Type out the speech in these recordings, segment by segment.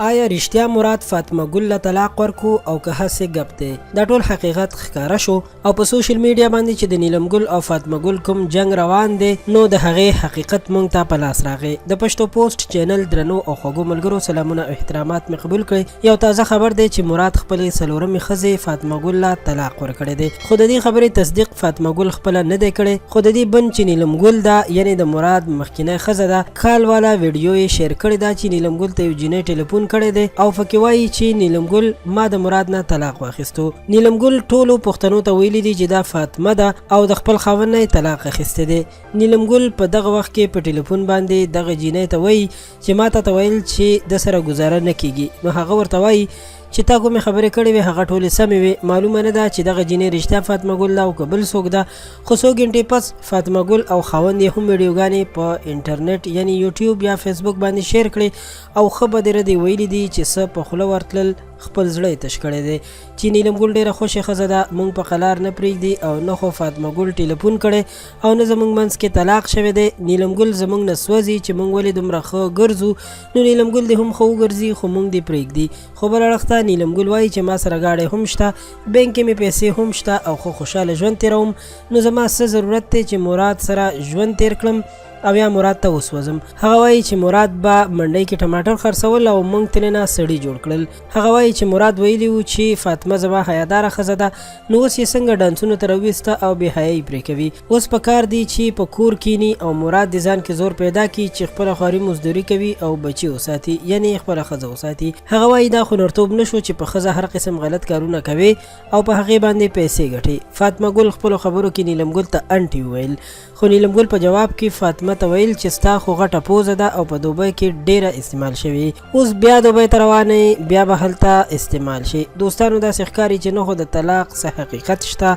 آیا رښتیا مراد فاطمه ګل له طلاق ورکو او که هسې ګپ دی؟ دا ټول حقیقت ښکاره شو او په سوشل میډیا باندې چې د نیلم ګل او فاطمه ګل کوم جنگ روان دی نو د هغې حقیقت مونږ ته په لاس راغی. د پښتو پوسټ چینل درنو او خوږو ملګرو سلامونه او احترامات مې قبول کړئ. یو تازه خبر دی چې مراد خپلې څلورمې ښځې فاطمه ګل له طلاق ورکړی دی، خو د دې خبرې تصدیق فاطمه ګل خپله نه دی کړی، خو د دې بن چې نیلم ګل ده یعنی د مراد مخکینی ښځه ده کال والا ویډیو یې شیر کړې ده چې نیلم ګل ته یو جینۍ ټلیفون کړی دی او پکې وایي چې نیلم ګل ما د مراد نه طلاق واخیستو. نیلم ګل ټولو پښتنو ته ویلي دي چې دا فاطمه ده او د خپل خاوند نه طلاق اخیستی دی. نیلم ګل په دغه وخت کې په ټلیفون باندې دغه جینۍ ته وایي چې ما ته ویل چې د سره ګزاره نه کیږي، نو هغه ورته وایي چې تا کومې خبرې کړې وې هغه ټولې سمې وې. معلومه نه ده چې دغه جینۍ رښتیا فاطمه ګل ده او که بل څوک ده، خو څو ګنټې پس فاطمه ګل او خاوند یې هم ویډیوګانې په انټرنیټ یعنی یوټیوب یا فیسبوک باندې شیر کړې او ښه بدې ردې ویلي دي چې څه په خوله ورتلل خپل زړه یې تش کړی دی چې نیلم ګل ډېره خوشې ښځه ده، موږ په قلار نه پرېږدي او نه خو فاطمه ګل ټلیفون کړی او نه زموږ منځ کې طلاق شوی دی. نیلم ګل زموږ نه سوځي چې موږ ولې دومره ښه ګرځو، نو نیلم ګل دې هم ښه وګرځي خو موږ دې پرېږدي. خو بل اړخ ته نیلم ګل وایي چې ما سره گاډی هم شته، بینک کې مې پیسې هم شته او خو خوشحاله ژوند تېروم، نو زما څه ضرورت دی چې مراد سره ژوند تېر کړم او یا مراد ته وسوځم. هغه وایي چې مراد به منډۍ کې ټماټر خرڅول او موږ ترې نه سړي جوړ کړل. هغه وایي چې مراد ویلي وو چې فاطمه زما حیاداره ښځه ده، نو اوس یې څنګه ډانسونو ته راویسته او بې حیایي پرې کوي. اوس په کار دی چې په کور کینی او مراد د ځان کې زور پیدا کړي چې خپله خواري مزدوري کوي او بچي وساتي، یعنی خپله ښځه وساتي. هغه وایي دا خو نرتوب نه شو چې په ښځه هر قسم غلط کارونه کوي او په هغې باندې پیسې ګټي. فاطمه ګل خپلو خبرو کې نیلم ګل ته انټي وویل، خو نیلم ګل په جواب کې فاطمه ته ویل چې ستا خو غټه پوزه ده او په دوبۍ کې ډیره استعمال شوي، اوس بیا دوبۍ ته روانې بیا به هلته استعمال شي. دوستانو داسې ښکاري چې نه خو د طلاق څه حقیقت شته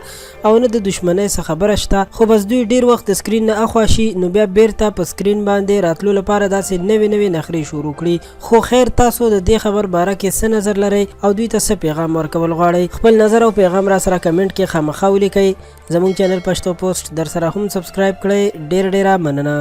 او نه د دشمنۍ څه خبره شته، خو بس دوی ډیر وخت د سکرین نه اخوا شي نو بیا بیرته په سکرین باندې راتلو لپاره داسې نوې نوې نخرې شروع کړي. خو خیر تاسو د دې خبر باره کې څه نظر لرئ او دوی ته څه پیغام ورکول غواړئ؟ خپل نظر او پیغام را سره کمنټ کې خامخا ولیکئ. زموږ چینل پښتو پوسټ در سره هم سبسکرایب کړئ. ډیره مننه.